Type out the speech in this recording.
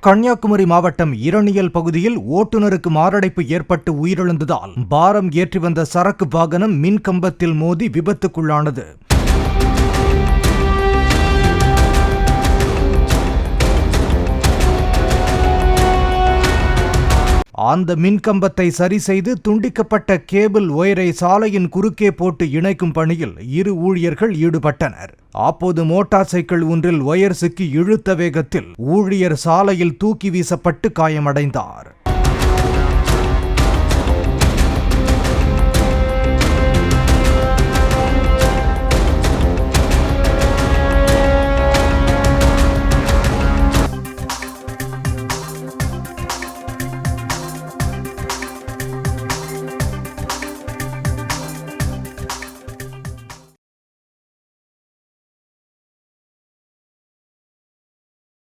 கன்னியாகுமரி மாவட்டம் இரணியல் பகுதியில் ஓட்டுநருக்கு மாரடைப்பு ஏற்பட்டு உயிரிழந்ததால் பாரம் ஏற்றி வந்த சரக்கு வாகனம் மின்கம்பத்தில் மோதி விபத்துக்குள்ளானது. அந்த மின்கம்பத்தை சரி செய்து துண்டிக்கப்பட்ட கேபிள் ஒயரை சாலையின் குறுக்கே போட்டு இணைக்கும் பணியில் இரு ஊழியர்கள் ஈடுபட்டனர். அப்போது மோட்டார் சைக்கிள் ஒன்றில் ஒயர் சிக்கி இழுத்த வேகத்தில் ஊழியர் சாலையில் தூக்கி வீசப்பட்டு காயமடைந்தார்.